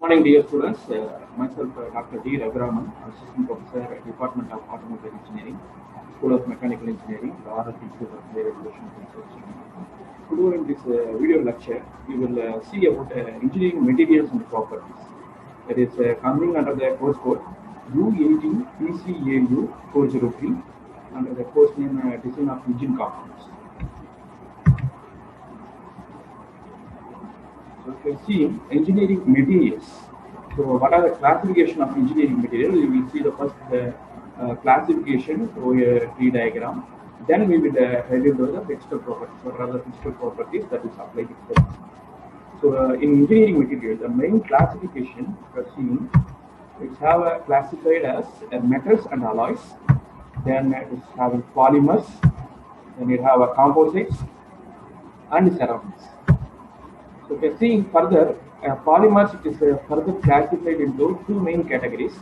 Morning, dear students. Myself, Dr. D. Raghuraman, Assistant Professor at Department of Automobile Engineering, School of Mechanical Engineering, the Aarti Institute of Higher Education and Research. Today, in this video lecture, we will see about engineering materials and properties. That is coming under the course code U18 PCAU 403 under the course name Design of Engine Components. So if you see engineering materials, so what are the classification of engineering material? We will see the first classification over a tree diagram. Then we will head into the physical properties, or rather physical properties that is applied to them. So in engineering material, the main classification we are seeing is classified as metals and alloys. Then it is having polymers. Then it have composites and ceramics. So we are seeing further polymers. It is further classified into two main categories.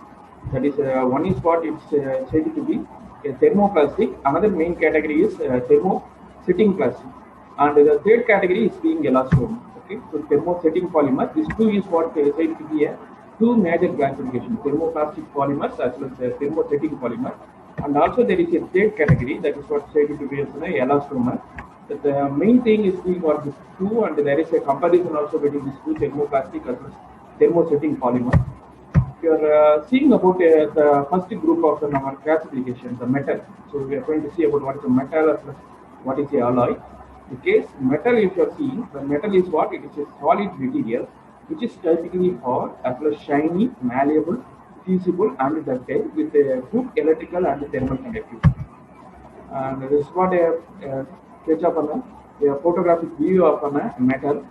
That is, one is what it's said to be a thermoplastic. Another main category is thermosetting plastic, and the third category is being elastome. Okay, so thermosetting polymer. These two is what said to be a two major classifications: thermoplastic polymers as well as thermosetting polymer. And also there is a third category that is what said to be as an elastomer. The main thing is being for these two, and there is a comparison also between these two, thermoplastic as well as thermosetting polymer. If you are seeing about the first group of our classification, the metal. So we are going to see about what is a metal as well as what is a alloy. In case metal, if you are seeing, the metal is what? It is a solid material which is typically hard as well as shiny, malleable, fusible and ductile with a good electrical and thermal conductivity. And this is what a sketch of a photographic view of a metal.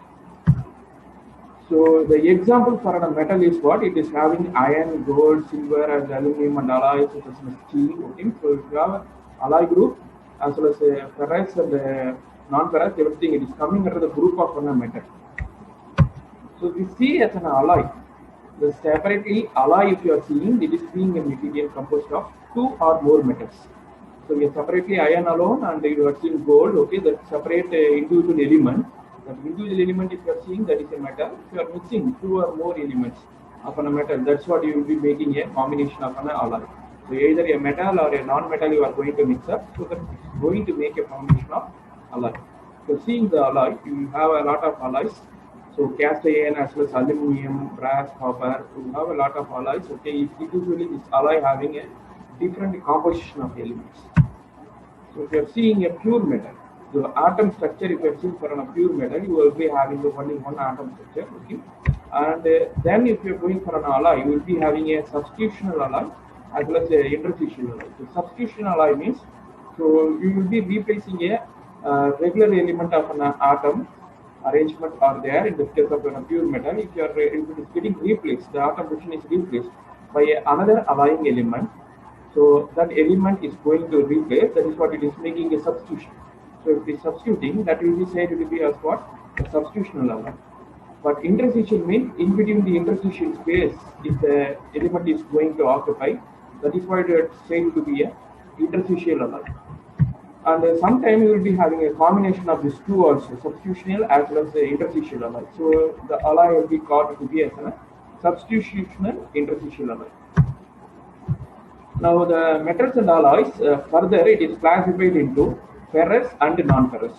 So the example for a metal is what? It is having iron, gold, silver, and aluminum and alloys such as steel. Okay, so if you have an alloy group as well as a ferrous and non-ferrous, everything it is coming under the group of a metal. So we see as an alloy. The separately alloy, if you are seeing, it is being a material composed of two or more metals. So we are separately iron alone, and you are seeing gold. Okay, that separate individual element. That individual element, if you are seeing, that is a metal. If you are mixing two or more elements of a metal, that's what you will be making a combination of an alloy. So either a metal or a non-metal you are going to mix up, so that is going to make a combination of alloy. So seeing the alloy, you have a lot of alloys. So cast iron as well as aluminum, brass, copper, you have a lot of alloys. Okay, usually this alloy having a different composition of elements. So if you are seeing a pure metal, the atom structure, if you are seeing for a pure metal, you will be having only one atom structure. Okay, and then if you are going for an alloy, you will be having a substitutional alloy as well as a interstitial alloy. So substitutional alloy means, so you will be replacing a regular element of an atom arrangement are there in the case of a pure metal. If you are if it is getting replaced, the atom position is replaced by another alloying element. So that element is going to replace. That is what it is making a substitution. So if it is substituting, that will be said to be as what? A substitutional alloy. But interstitial means in between the interstitial space, if the element is going to occupy, that is why it is said to be a interstitial alloy. And sometimes you will be having a combination of these two also, substitutional as well as the interstitial alloy. So the alloy will be called to be as a substitutional interstitial alloy. Now the metals and alloys, further it is classified into ferrous and non-ferrous.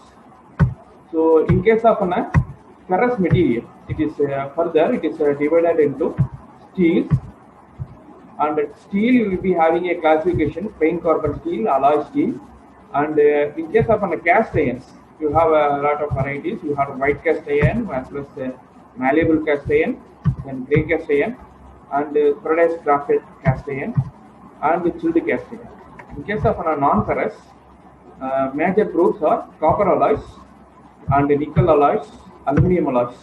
So in case of a ferrous material, it is further it is divided into steels. And steel you will be having a classification: plain carbon steel, alloy steel. And in case of cast irons, you have a lot of varieties. You have white cast iron as well as malleable cast iron, then grey cast iron, and paradise crafted cast iron, and chilled cast iron. In case of non-ferrous, major groups are copper alloys and nickel alloys, aluminum alloys.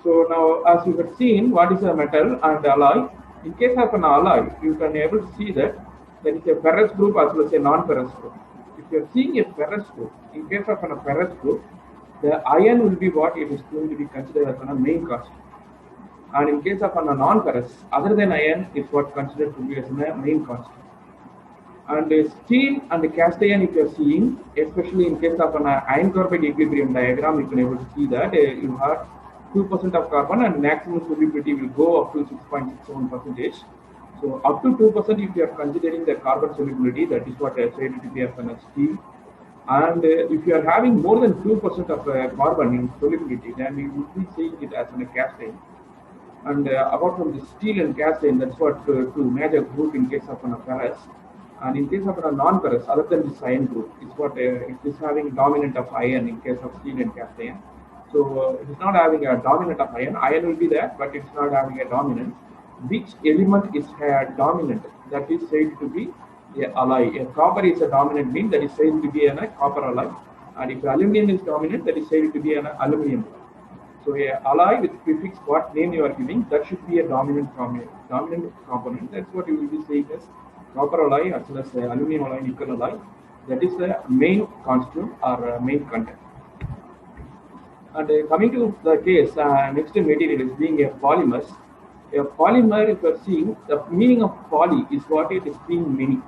So now, as you have seen, what is a metal and alloy? In case of an alloy, you can able to see that there is a ferrous group as well as a non-ferrous group. If you are seeing a ferrous group, in case of a ferrous group, the iron will be what it is going to be considered as a main constant. And in case of a non-ferrous, other than iron is what considered to be as a main constant. And steel and cast iron, if you are seeing, especially in case of an iron carbide equilibrium diagram, you can able to see that you have 2% of carbon, and maximum solubility will go up to 6.67%. So up to 2%, if you are considering the carbon solubility, that is what I said to be as an steel. And if you are having more than 2% of carbon in solubility, then you will be seeing it as a castane. And apart from the steel and castane, that's what two major group in case of an ferrous. And in case of a non-ferrous, other than this iron group, it's what it is having dominant of iron in case of steel and castane. So it is not having a dominant of iron. Iron will be there, but it's not having a dominant. Which element is dominant? That is said to be a alloy. A copper is a dominant mean, that is said to be a copper alloy. And if aluminum is dominant, that is said to be an aluminum alloy. So a alloy with prefix, what name you are giving, that should be a dominant component. That's what you will be saying as copper alloy as well as aluminum alloy, nickel alloy. That is the main constituent or main content. And coming to the case, next material is being a polymers. A polymer, if you are seeing, the meaning of poly is what it is being many.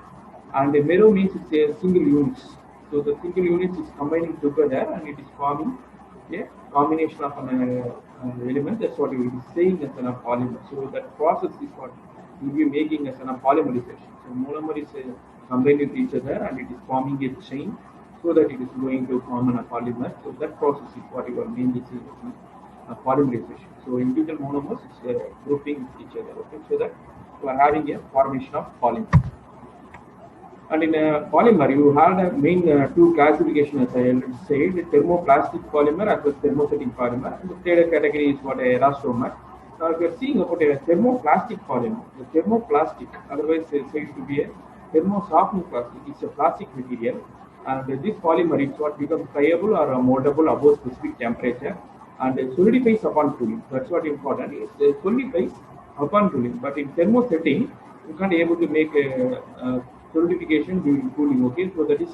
And mero means it's a single units. So the single units is combining together and it is forming a combination of an element. That's what you will be saying as a polymer. So that process is what you will be making as a polymerization. So monomer is combined with each other and it is forming a chain so that it is going to form a polymer. So that process is what you are mainly seeing as polymerization. So individual monomers is grouping with each other. Okay, so that you are having a formation of polymer. And in a polymer, you have the main two classifications, as I already said, thermoplastic polymer as well as thermosetting polymer. And the third category is what a elastomer. Now, if you are seeing about a thermoplastic polymer, the thermoplastic, otherwise said to be a thermosoftening plastic, it's a plastic material. And this polymer is what becomes friable or moldable above specific temperature and solidifies upon cooling. That's what important is. It solidifies upon cooling, but in thermosetting, you can't be able to make a solidification during cooling. Okay, so that is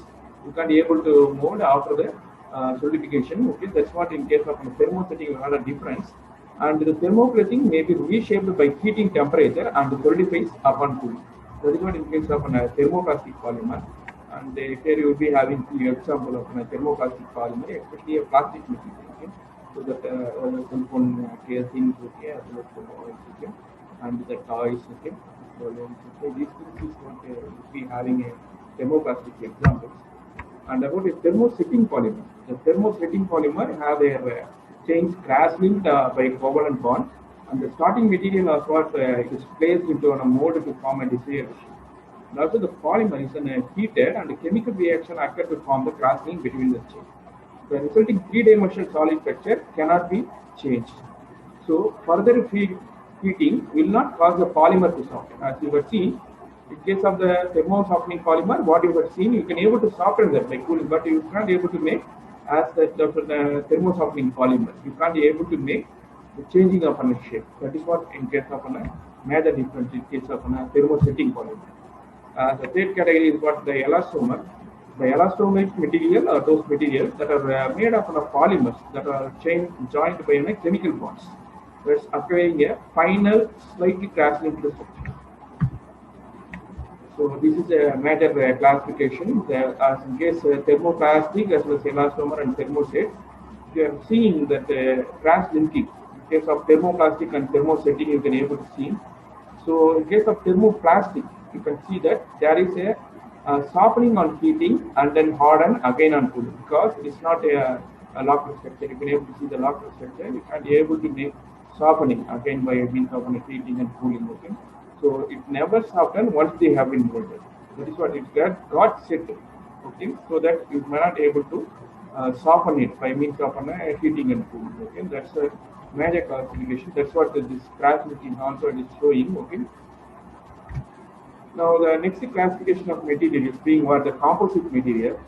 you can't be able to mold after the solidification. Okay, that's what in case of thermosetting you have a difference. And the thermoplating may be reshaped by heating temperature and solidifies upon cooling. That is what in case of a thermoplastic polymer. And here you will be having the example of a thermoplastic polymer, especially a plastic material. Okay, so that cell phone casings, okay, as well as the mobiles, okay, and the toys, okay. So these things is what will be having a thermoplastic examples. And about a thermosetting polymer, the thermosetting polymer have their chains crash-linked by covalent bond, and the starting material is what is placed into a mold to form a desired shape. And also the polymer is heated and a chemical reaction occurs to form the cross-link between the chains. The resulting three-dimensional solid structure cannot be changed. So further heating will not cause the polymer to soften. As you have seen, in case of the thermo-softening polymer, what you have seen, you can able to soften that by cooling, but you can't be able to make as the thermo-softening polymer. You can't be able to make the changing of a shape. That is what in case of a major difference in case of a thermosetting polymer. The third category is what the elastomer. The elastomeric material are those materials that are made of polymers that are joined by chemical bonds. That's acquiring a final, slightly crash-linked structure. So this is a major classification. As in case thermoplastic as well as elastomer and thermoset, you are seeing that crash-linking. In case of thermoplastic and thermosetting, you can able to see. So in case of thermoplastic, you can see that there is a softening on heating and then harden again on cooling, because it is not a locked structure. You can able to see the locked structure. You can be able to make softening again by means of heating and cooling. Okay, so it never soften once they have been molded. That is what it got set. Okay, so that you may not able to soften it by means of heating and cooling. Okay, that's a major classification. That's what this classification also is showing. Okay. Now the next classification of material is being what the composite material.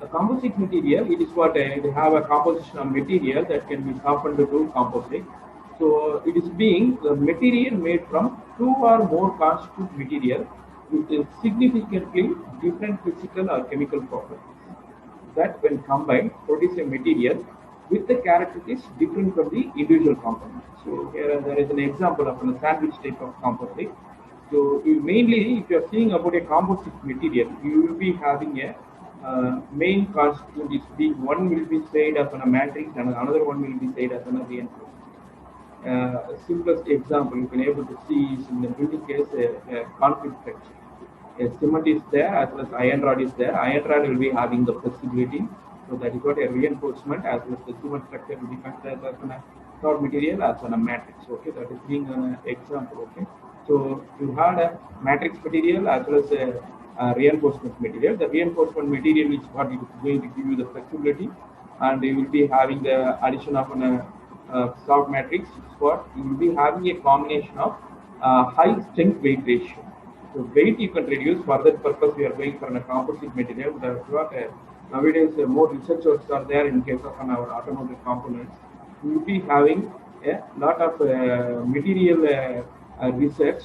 The composite material, it is what they have a composition of material that can be softened to composite. So it is being the material made from two or more constituent material with significantly different physical or chemical properties that when combined produce a material with the characteristics different from the individual components. So here there is an example of a sandwich type of composite. So mainly, if you are seeing about a composite material, you will be having a main constituent is being one will be said as a matrix and another one will be said as a reinforcement. Simplest example you can able to see is in the building case a concrete structure. A cement is there as well as iron rod is there. Iron rod will be having the flexibility, so that is what a reinforcement as well as the cement structure will be considered as a third material as a matrix. Okay, that is being an example. Okay, so you had a matrix material as well as a reinforcement material. The reinforcement material is what is going to give you the flexibility, and you will be having the addition of an soft matrix. For you will be having a combination of high strength weight ratio. So weight you can reduce. For that purpose, we are going for a composite material. That's what nowadays more researchers are there in case of our automotive components. We will be having a lot of material research,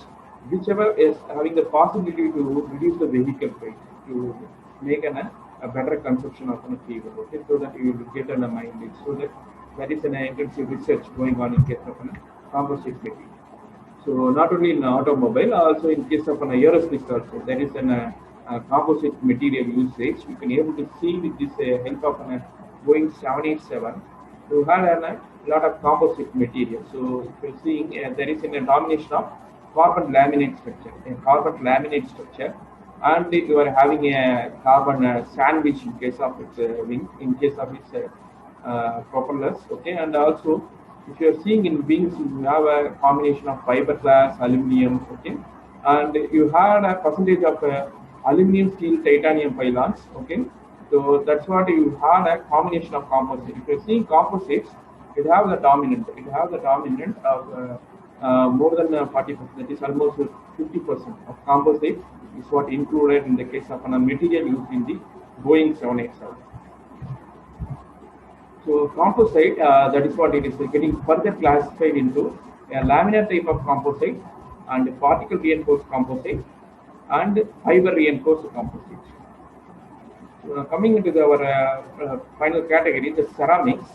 whichever is having the possibility to reduce the vehicle weight to make a better consumption of a fuel. Okay, so that you will get an mileage. So that is an intensive research going on in case of a composite material. So not only in automobile, also in case of an aerospace also, there is a composite material usage. You can able to see with this help of an Boeing 787, you had a lot of composite material. So if you're seeing there is a domination of carbon laminate structure, and you are having a carbon sandwich in case of its wing, in case of its propellers. Okay, and also if you are seeing in wings, you have a combination of fiberglass, aluminum, okay, and you had a percentage of aluminum, steel, titanium pylons, okay. So that's what you had a combination of composite. If you are seeing composites, it have the dominant. It have the dominant of more than 40%. That is almost 50% of composite is what included in the case of a material used in the Boeing 787. So composite, that is what it is getting further classified into a laminar type of composite and particle reinforced composite and fiber reinforced composite. Coming into our final category, the ceramics.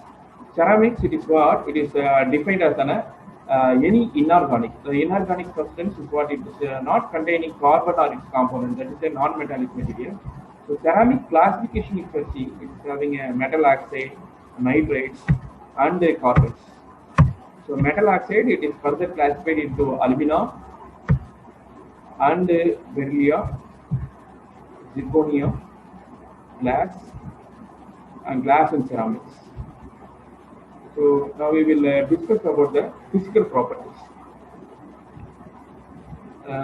Ceramics, it is what it is defined as any inorganic. The inorganic substance is what it is not containing carbon or its component. That is a non-metallic material. So ceramic classification, if you see, it is having a metal oxide, nitrates, and carbonates. So metal oxide, it is further classified into alumina and beryllia, zirconia, glass and ceramics. So now we will discuss about the physical properties.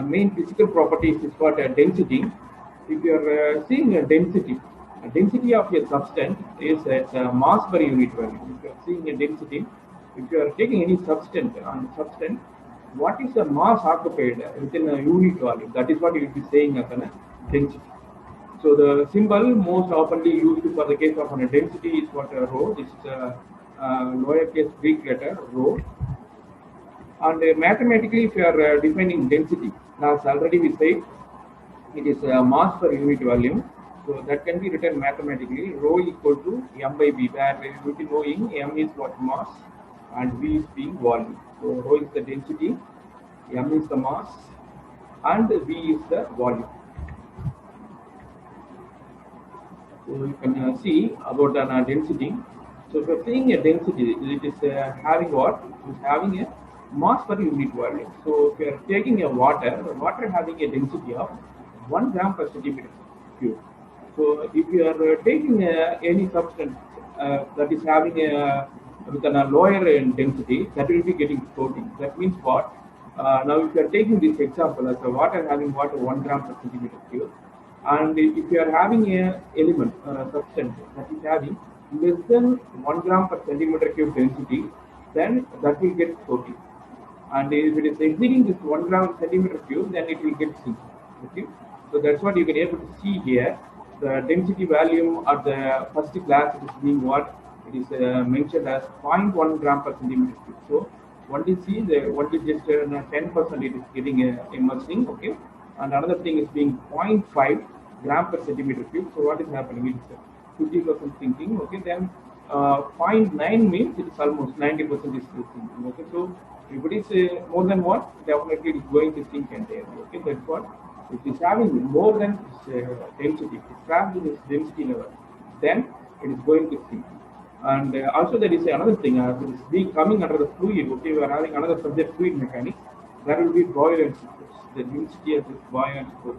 Main physical properties is what density. If you are seeing a density of a substance is mass per unit value. If you are seeing a density, if you are taking any substance, what is the mass occupied within a unit value? That is what you will be saying as a density. So the symbol most oftenly used for the case of a density is what rho. This is a lowercase Greek letter rho. And mathematically, if you are defining density, as already we said, it is mass per unit volume. So that can be written mathematically. Rho equal to m by v, where we will be knowing m is what mass and v is being volume. So rho is the density, m is the mass, and v is the volume. So you can see about density. So if you are seeing a density, it is having what? It is having a mass per unit volume. So if you are taking a water having a density of 1 gram per centimeter cube. So if you are taking any substance that is having with a lower density, that will be getting floating. That means what? Now if you are taking this example as a water having 1 gram per centimeter cube, and if you are having a element substance that is having less than 1 gram per centimeter cube density, then that will get floating. And if it is exceeding this 1 gram per centimeter cube, then it will get sink. Okay, so that's what you can able to see here. The density value at the first class, it is being what? It is mentioned as 0.1 gram per centimeter cube. So only see the only just 10% it is getting immersing. Okay, and another thing is being 0.5 gram per centimeter cube. So what is happening? It is 50% sinking. Okay, then 0.9 means it is almost 90% is still sinking. Okay, so if it is more than what, definitely it is going to sink entirely. Okay, that's what If it's having more than density, if it's trapped in this density level, then it is going to sink. And also there is another thing, it is being coming under the fluid. Okay, we are having another subject, fluid mechanics. There will be buoyancy force. The density of this buoyancy force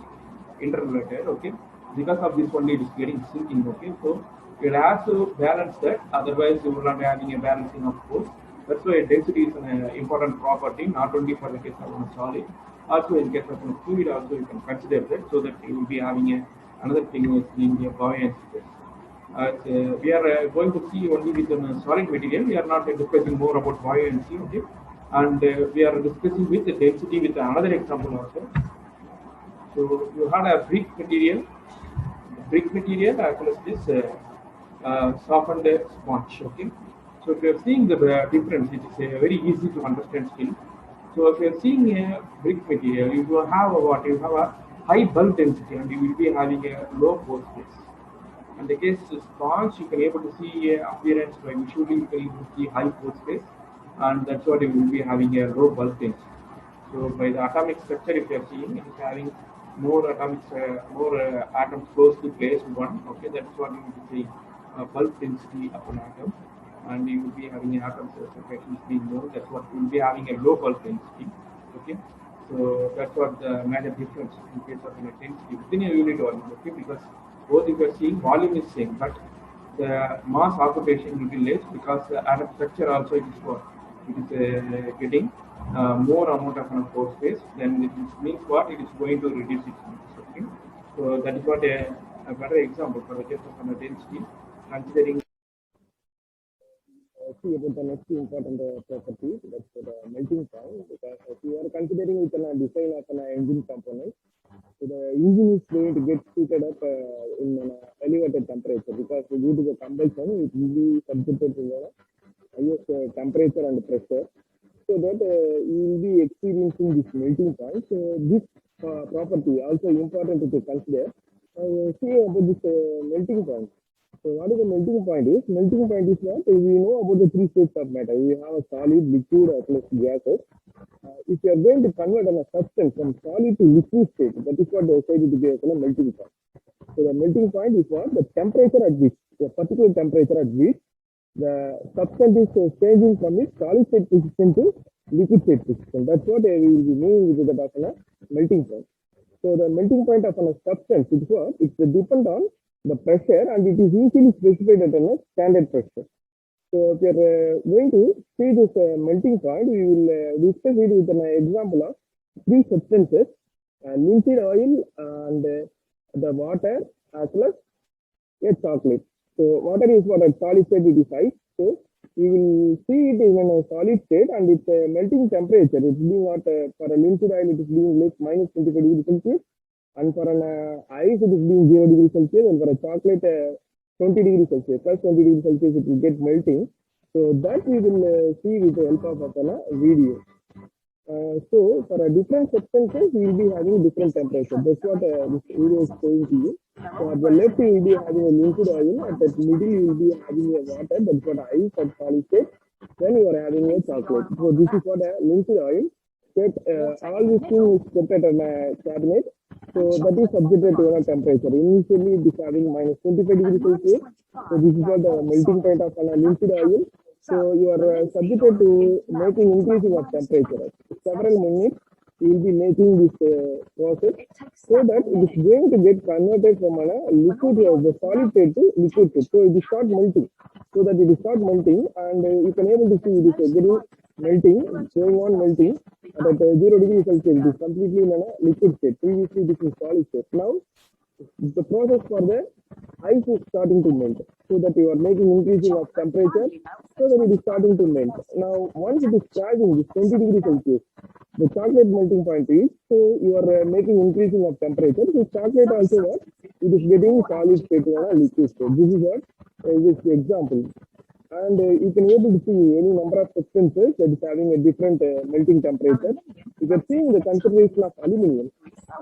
interrelated. Okay, because of this only it is getting sinking. Okay, so it has to balance that. Otherwise, you will not having a balancing of force. That's why density is an important property, not only for the case of a solid, also in case of a fluid. Also, you can consider that, so that you will be having another thing is in the buoyancy force. We are going to see only with a solid material. We are not discussing more about buoyancy, okay? And we are discussing with the density with another example also. So you had a brick material as well as this softened sponge, okay? So if you are seeing the difference, it is very easy to understand still. So if you are seeing a brick material, you will have what? You have a high bulk density and you will be having a low pore space. In the case of sponge, you can able to see appearance by visually, you can able to see high pore space, and that's what you will be having a low bulk density. So by the atomic structure, if you are seeing, it is having more atomic, more atoms close to place one. Okay, that's what you will be saying, bulk density of an atom, and you will be having an atom separations being more. That's what you will be having a low bulk density. Okay, so that's what the major difference in case of an density within a unit volume. Okay, because both if you are seeing volume is same, but the mass occupation will be less because the atom structure also it is what it is getting more amount of pore space. Then it means what it is going to reduce its mass. Okay, so that is what a better example for the case of a density, considering. See about the next important property, that's the melting point. Because if you are considering with a design of an engine component, so the engine is going to get heated up in an elevated temperature, because due to the combustion it will be subjected to the highest temperature and pressure, so that you will be experiencing this melting point. So this property also important to consider. See about this melting point. So what is the melting point is? Melting point is what? We know about the three states of matter. We have a solid, liquid, as well as gases. If you are going to convert a substance from solid to liquid state, that is what they say to be a melting point. So the melting point is what? The temperature at which, the particular temperature at which the substance is changing from its solid state position to liquid state position. That's what we will be meaning with the melting point. So the melting point of a substance is what? It's depend on the pressure, and it is usually specified at a standard pressure. So if you are going to see this melting point, we will discuss it with an example of three substances: linseed oil and the water, as well as a chocolate. So water is what? At solid state it is ice. So we will see it in a solid state, and its melting temperature, it's being what? For a linseed oil it is being like minus 25 degrees Celsius, and for an ice it is being 0 degrees Celsius, and for a chocolate 20 degrees Celsius, plus 20 degrees Celsius it will get melting. So that we will see with the help of a video. So for a different substances we will be having different temperature. That's what this video is showing to you. So at the left you will be having a linseed oil, at the middle you will be having a water, that's what ice at solid state. Then you are having a chocolate. So this is what a linseed oil. All these things is kept at a cabinet. So that is subjected to a temperature. Initially it is having minus 25 degrees Celsius. So this is what the melting point of a linseed oil. So you are subjected to making increasing of temperature. Several minutes you will be making this process, so that it is going to get converted from a liquid, the solid state to liquid state. So it is start melting. So that it is start melting, and you can able to see it is getting melting, going on melting at 0 degrees Celsius. It is completely in a liquid state. Previously this is solid state. Now the process for the ice is starting to melt, so that you are making increasing of temperature, so that it is starting to melt. Now once it is charging this 20 degrees Celsius, the chocolate melting point is, so you are making increasing of temperature. So chocolate also what? It is getting solid state to a liquid state. This is what this example. And you can able to see any number of substances that is having a different melting temperature. You can see in the consideration of aluminium.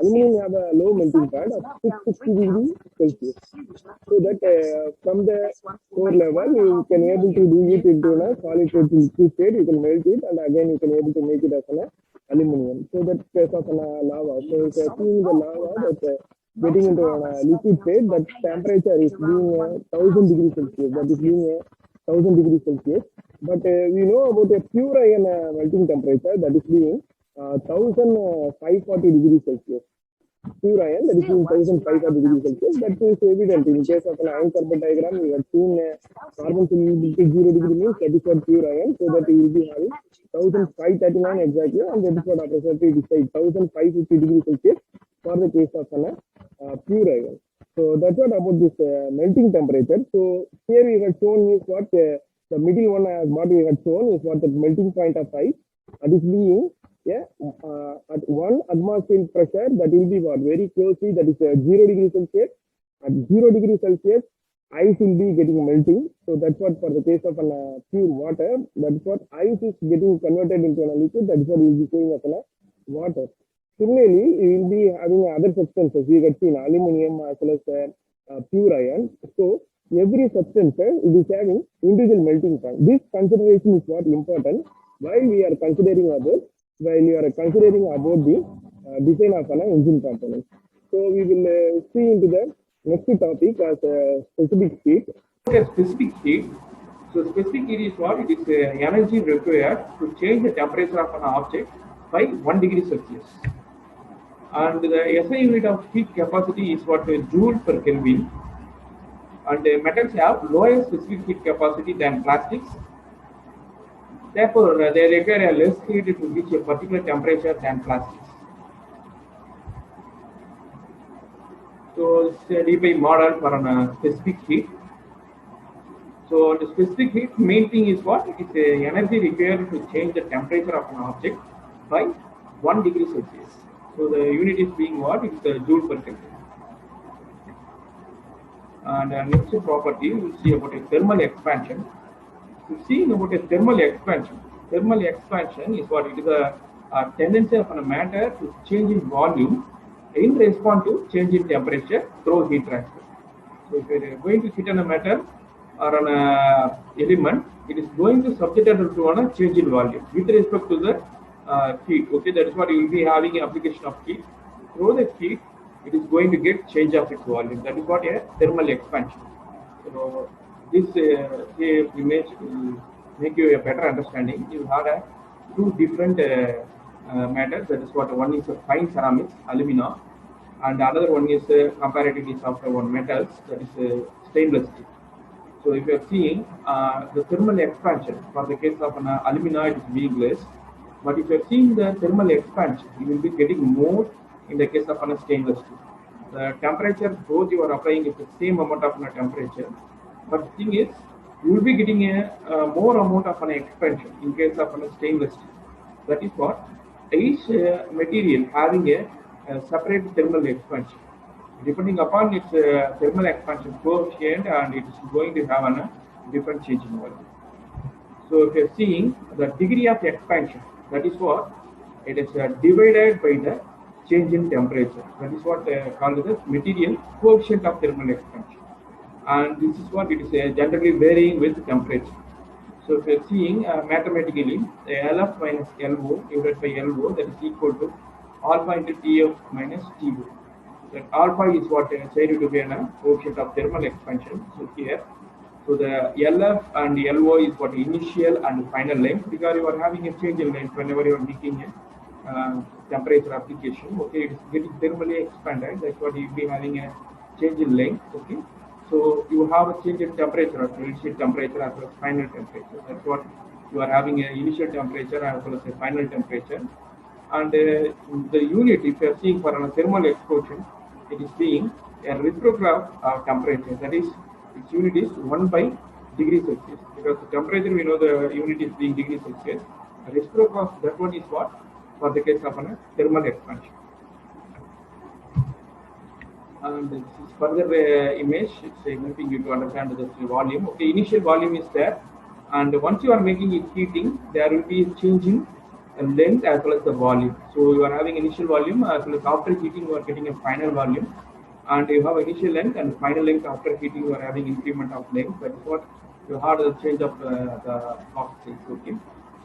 Aluminium have a low melting point of 660 degrees Celsius. So that from the core level, you can able to do it into a solid state to liquid state. You can melt it, and again you can able to make it as a aluminum. So that case of lava. So if you are seeing the lava that getting into a liquid state, that temperature is being 1000 degrees Celsius. That is being 1000 degrees Celsius. But we know about a pure iron melting temperature that is being 1540 degrees Celsius. Pure iron that is being 1540 degrees Celsius. That is evident in case of an iron carbon diagram. We have seen carbon solubility 0 degree means that is what pure iron. So that you will be having 1539 exactly, and that is what approximately it is 1550 degrees Celsius for the case of an pure iron. So that's what about this melting temperature. So here we have shown is what the middle one what we had shown is what the melting point of ice that is being at 1 atmospheric pressure that will be what very closely that is 0 degree Celsius. At 0 degree Celsius ice will be getting melting. So that's what for the case of an pure water, that's what ice is getting converted into a liquid. That is what we will be saying as a water. Similarly, we will be having other substances. We get seen aluminum as well as pure iron. So every substance it is having individual melting point. This consideration is what important while we are considering about the design of an engine component. So we will see into the next topic as specific heat. Specific heat. So specific heat is what? It is energy required to change the temperature of an object by 1 degree Celsius. And the SI unit of heat capacity is what? Joule per Kelvin. And metals have lower specific heat capacity than plastics. Therefore, they require a less heat to reach a particular temperature than plastics. So, it's a DPI model for a specific heat. So, the specific heat, main thing is what? It is the energy required to change the temperature of an object by 1 degree Celsius. So, the unit is being what? It is the joule per Kelvin. And next property, we will see about a thermal expansion. To see about a thermal expansion. Thermal expansion is what? It is a tendency of a matter to change in volume in response to change in temperature through heat transfer. So if you are going to heat on a matter or on a element, it is going to subject it to a change in volume with respect to the heat. Okay, that is what you will be having application of heat. Through the heat, it is going to get change of its volume. That is what a thermal expansion. So this image will make you a better understanding. You have two different matters. That is what one is a fine ceramics, alumina, and another one is comparatively softer one metals. That is stainless steel. So if you are seeing the thermal expansion for the case of an alumina, it is being less. But if you are seeing the thermal expansion, you will be getting more in the case of a stainless steel. The temperature both you are applying is the same amount of temperature. But the thing is, you will be getting a more amount of an expansion in case of a stainless steel. That is what each material having a separate thermal expansion. Depending upon its thermal expansion coefficient, and it is going to have a different change in volume. So if you are seeing the degree of expansion, that is what it is divided by the change in temperature. That is what called the material coefficient of thermal expansion. And this is what it is generally varying with temperature. So if you are seeing mathematically, LF minus LO divided by LO, that is equal to alpha into TF minus TO. That alpha is what I said to be a coefficient of thermal expansion. So here, so the LF and LO is what initial and final length, because you are having a change in length whenever you are making a temperature application. Okay, it is getting thermally expanded. That's what you will be having a change in length. Okay. So you have a change in temperature, or initial temperature as well as final temperature. That's what you are having an initial temperature as well as a final temperature. And the unit, if you are seeing for a thermal explosion, it is being a retrograph temperature. That is, its unit is 1 by degree Celsius. Because the temperature, we know the unit is being degree Celsius. A retrograph, that one is what? For the case of a thermal expansion. And this is further image. It's helping you to understand the volume. Okay, initial volume is there, and once you are making it heating, there will be a change in length as well as the volume. So you are having initial volume as well as after heating you are getting a final volume, and you have initial length and final length. After heating you are having increment of length. That is what you have the change of the oxide. Okay.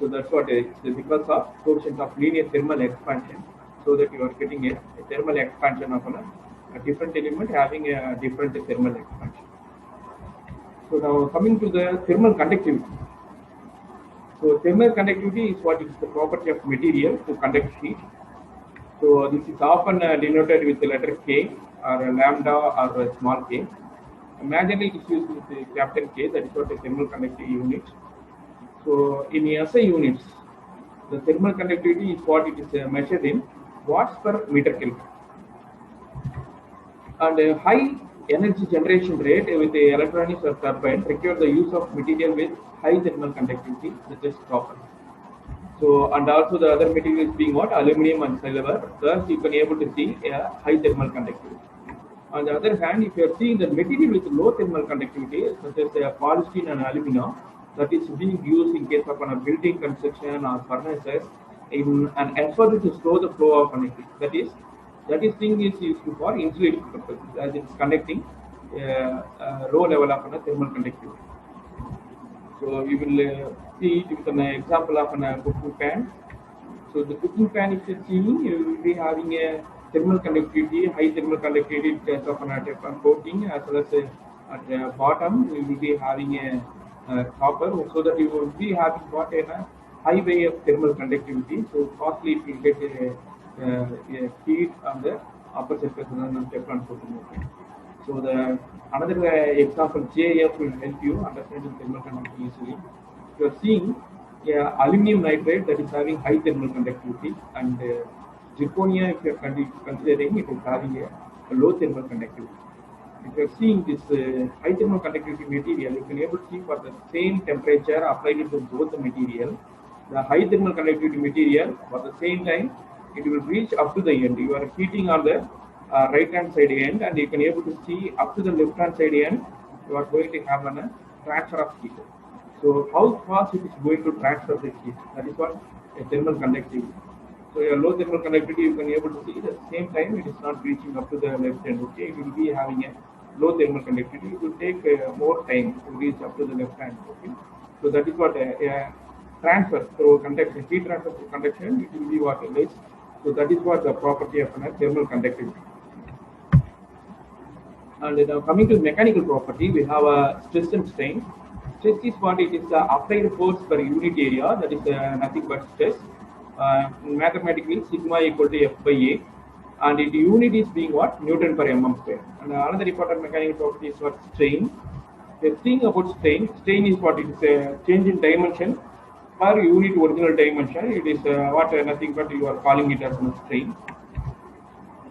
So that's what it's because of coefficient of linear thermal expansion. So that you are getting a thermal expansion of a different element having a different thermal expansion. So now coming to the thermal conductivity. So thermal conductivity is what is the property of material to conduct heat. So this is often denoted with the letter K or a lambda or a small k. Majorly it is used with the capital K, that is what the thermal conductivity unit. So in SI units, the thermal conductivity is what it is measured in watts per meter Kelvin. And a high energy generation rate with the electronics or turbine require the use of material with high thermal conductivity, such as copper. So, and also the other materials being what? Aluminum and silver. Thus, you can able to see a high thermal conductivity. On the other hand, if you are seeing the material with low thermal conductivity, such as polystyrene and aluminum, that is being used in case of a building construction or furnaces in an effort to slow the flow of energy. That is thing is used for insulation purposes, as it's conducting low level of thermal conductivity. So we will see it with an example of a cooking pan. So the cooking pan, if you're seeing, you will be having a thermal conductivity, high thermal conductivity in terms of a coating, as well as at the bottom we will be having a copper, so that you will be having got a high way of thermal conductivity. So costly it will get a heat on the upper surface and the Teflon coating. So the another example JF will help you understand the thermal conductivity easily. You are seeing aluminum nitride that is having high thermal conductivity, and zirconia, if you are considering, it is having a low thermal conductivity. If you are seeing this high thermal conductivity material, you can able to see for the same temperature applied to both the material, the high thermal conductivity material for the same time it will reach up to the end. You are heating on the right hand side end, and you can able to see up to the left hand side end. You are going to have a transfer of heat. So how fast it is going to transfer the heat? That is what a thermal conductivity. So a low thermal conductivity, you can able to see at the same time it is not reaching up to the left end. Okay, it will be having a low thermal conductivity. It will take more time to reach up to the left hand. Okay, so that is what a transfer through conduction, heat transfer through conduction, it will be what less. So that is what the property of a thermal conductivity. And now coming to mechanical property, we have a stress and strain. Stress is what it is applied force per unit area, that is nothing but stress. Mathematically, sigma equal to F by A, and its unit is being what? Newton per mm square. And another important mechanical property is what? Strain. The thing about strain is what? It is a change in dimension per unit original dimension. It is what nothing but you are calling it as a strain.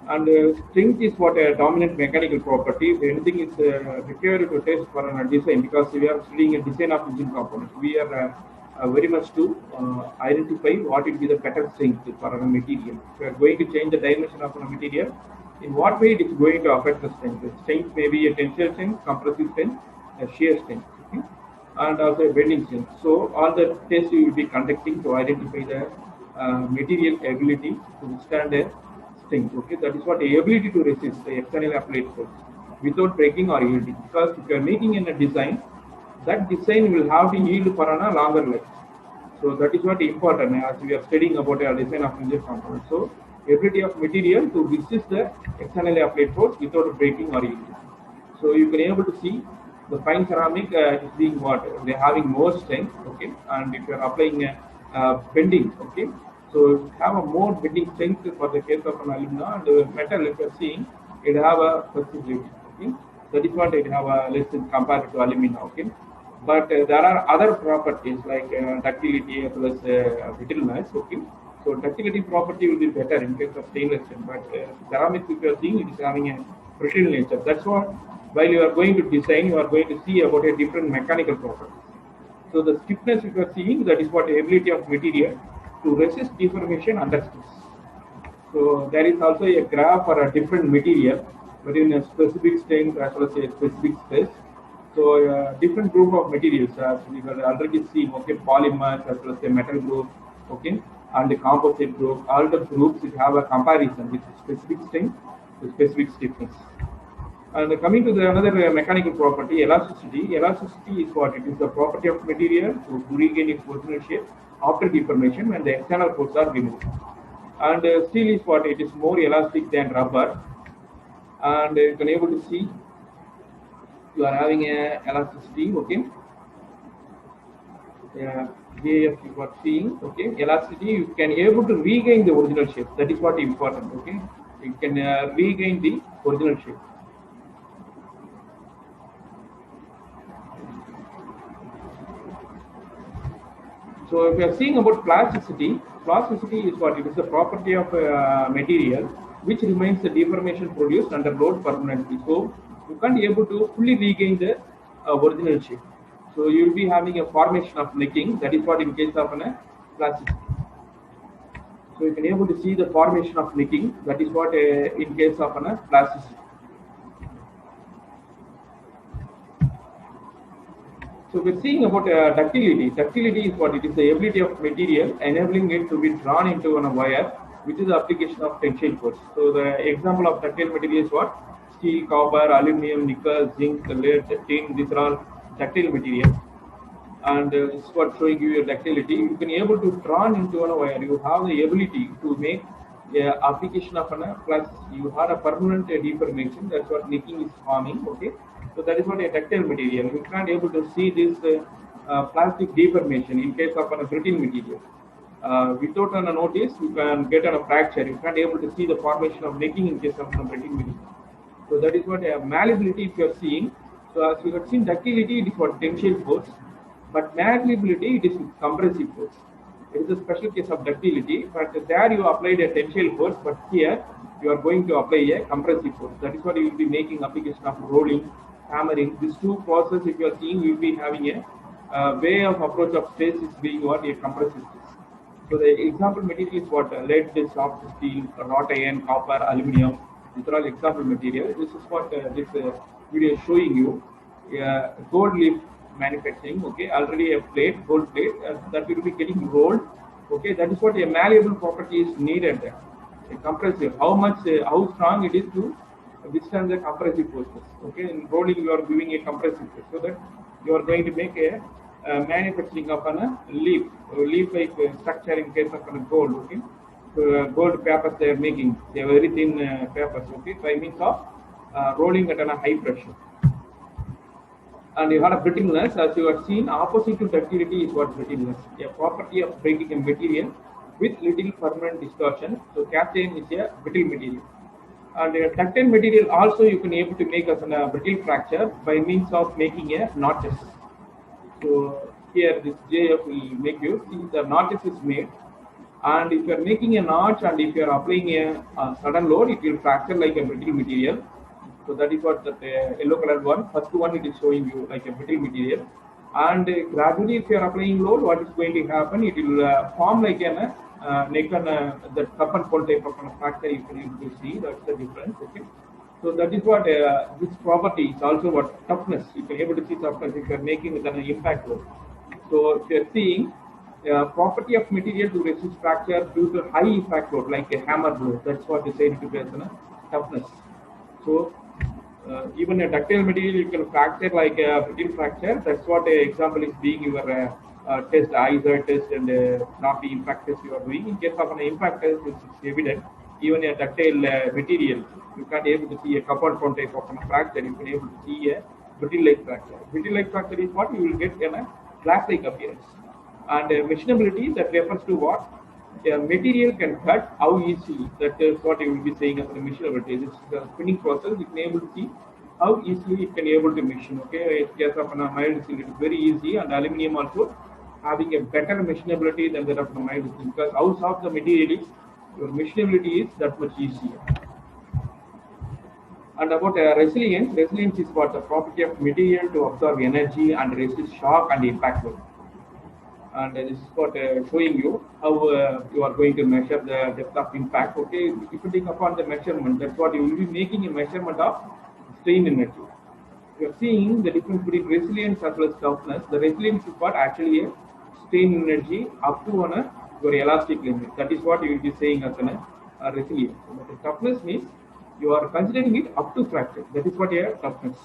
And strength is what a dominant mechanical property. If anything is required to test for a design, because we are studying a design of engine components, we are very much to identify what will be the better strength for a material. If we are going to change the dimension of a material, in what way it is going to affect the strength? The strength may be a tensile strength, compressive strength, a shear strength, okay? And also a bending strength. So all the tests you will be conducting to identify the material ability to withstand a strength. Okay, that is what the ability to resist the external applied force without breaking or yielding. Because if you are making in a design, that design will have to yield for a longer life. So that is what is important as we are studying about a design of engine component. So ability of material to resist the externally applied force without breaking or yielding. So you can able to see the fine ceramic is being what? They are having more strength, okay, and if you are applying bending, okay, so have a more bending strength for the case of an alumina, and the metal, if you are seeing, it have a flexibility, okay, that is what it have a less compared to alumina, okay. But there are other properties like ductility as well as brittleness, okay. So ductility property will be better in case of stainless steel, but ceramics, if you are seeing, it is having a brittle nature. That's what while you are going to design, you are going to see about a different mechanical properties. So the stiffness, if you are seeing, that is what the ability of material to resist deformation under stress. So there is also a graph for a different material, but in a specific strength as well as a specific stress. So different group of materials, as we have already seen, okay, polymers as well as a metal group, okay, and the composite group. All the groups will have a comparison with specific strength to specific stiffness. And coming to the another mechanical property, elasticity. Elasticity is what? It is the property of material to regain its original shape after deformation when the external forces are removed. And steel is what? It is more elastic than rubber. And you can able to see you are having a elasticity, okay. JF you are seeing, okay. Elasticity, you can able to regain the original shape. That is what is important, okay. You can regain the original shape. So if you are seeing about plasticity, plasticity is what? It is the property of material which remains the deformation produced under load permanently. So you can't be able to fully regain the original shape. So you will be having a formation of necking. That is what in case of a plasticity. So you can able to see the formation of necking. That is what in case of a plasticity. So we're seeing about ductility. Ductility is what? It is the ability of material enabling it to be drawn into a wire, which is the application of tensile force. So the example of ductile material is what? Steel, copper, aluminum, nickel, zinc, lead, tin. These are all ductile material. And this is what showing you your ductility. You can able to drawn into a wire. You have the ability to make application of a plasticity. You have a permanent deformation. That's what necking is forming. Okay. So that is what a ductile material. You can't able to see this plastic deformation in case of a brittle material. Without a notice, you can get a fracture. You can't able to see the formation of necking in case of a brittle material. So that is what a malleability if you are seeing. So as you have seen, ductility it is what tensile force, but malleability it is compressive force. It is a special case of ductility, but there you applied a tensile force, but here you are going to apply a compressive force. That is what you will be making application of rolling, hammering. These two processes, if you are seeing, you will be having a way of approach of stress is being what? A compressive stress. So the example material is what? Lead, soft steel, wrought iron, copper, aluminum. These are all example material. This is what this video is showing you. Gold leaf manufacturing. Okay, already a plate, gold plate that will be getting rolled. Okay, that is what a malleable property is needed. A compressive. How much? How strong it is to withstand the compressive forces. Okay, in rolling you are giving a compressive force, so that you are going to make a manufacturing of a leaf-like structure in case of a gold. Okay, so gold papers they are making. They are very thin papers. Okay, by means of rolling at a high pressure. And you have a brittleness, as you have seen, opposite to ductility is what brittleness, a property of breaking a material with little permanent distortion. So castane is a brittle material. And a ductile material also you can able to make as a brittle fracture by means of making a notches. So here this JF will make you see the notches is made, and if you are making a notch and if you are applying a sudden load, it will fracture like a brittle material. So that is what the yellow colored one. First one it is showing you like a brittle material, and gradually if you are applying load, what is going to happen? It will form like an neck and the cup and pole type of fracture. You can able to see that's the difference. Okay. So that is what this property is also what toughness. You can able to see toughness if you are making with an impact load. So if you are seeing property of material to resist fracture due to high impact load, like a hammer blow. That's what is said to be as toughness. So even a ductile material you can fracture like a brittle fracture. That's what an example is being your test, ISO test and not the impact test you are doing. In case of an impact test, it's evident. Even a ductile material, you can't able to see a cup and cone type of fracture. You can able to see a brittle-like fracture. Brittle-like fracture is what you will get a glass-like appearance. And machinability that refers to what? A material can cut how easily. That is what you will be saying as a machinability. This is a spinning process. You can able to see how easily it can able to machine. Okay, in case of an mild steel, it is very easy, and aluminum also having a better machinability than that of a mild steel, because how soft the material is, your machinability is that much easier. And about resilience, resilience is what? The property of material to absorb energy and resist shock and impact load. And this is what showing you how you are going to measure the depth of impact. Okay, if you take upon the measurement, that's what you will be making a measurement of strain energy. You are seeing the difference between resilience as well as toughness. The resilience is what? Actually a strain energy up to your elastic limit. That is what you will be saying as a resilience. But the toughness means You are considering it up to fracture. That is what a toughness.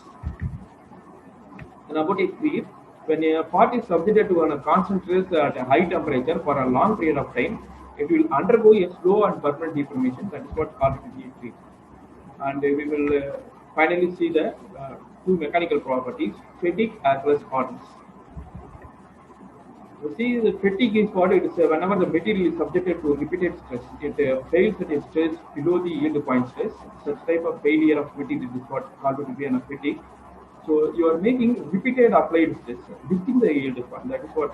And about a creep, when a part is subjected to a constant stress at a high temperature for a long period of time, it will undergo a slow and permanent deformation. That is what called heat creep. And we will finally see the two mechanical properties, fatigue as well as hardness. You see, the fatigue is what it is. Whenever the material is subjected to repeated stress, it fails at a stress below the yield point stress. Such type of failure of material is what called to be a fatigue. So you are making repeated applied stress within the yield point. That is what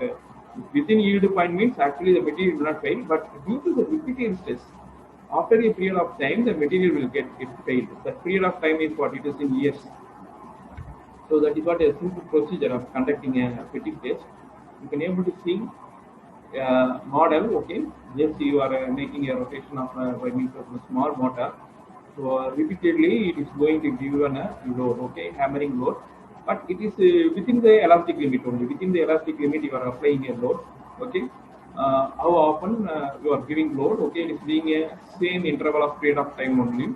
within yield point means. Actually, the material will not fail, but due to the repeated stress, after a period of time, the material will get it failed. That period of time is what it is in years. So that is what a simple procedure of conducting a fatigue test. You can able to see model. Okay, yes, you are making a rotation of by means of a small motor. So repeatedly it is going to give a load. Okay, hammering load, but it is within the elastic limit only. Within the elastic limit, you are applying a load. Okay, how often you are giving load? Okay, it is being a same interval of period of time only,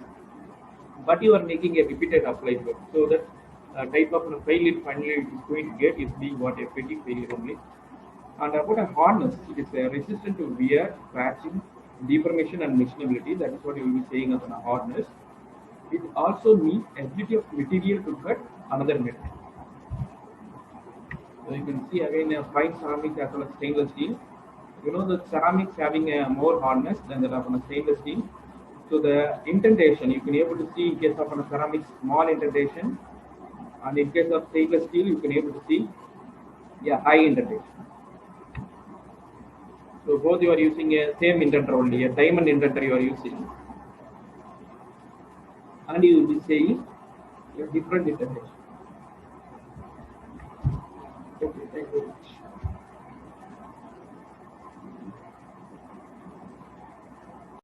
but you are making a repeated applied load. So that type of failure finally it is going to get is being what a fatigue failure only. And about a hardness, it is resistant to wear, scratching, deformation, and machinability. That is what you will be saying as a hardness. It also means ability of material to cut another metal. So you can see again a fine ceramic as well as stainless steel. You know the ceramics having a more hardness than that of a stainless steel. So the indentation you can able to see in case of a ceramic small indentation, and in case of stainless steel you can able to see high indentation. So both you are using a same indenter only, a diamond indenter you are using, and you will be saying a different indentation. Okay, thank you very much.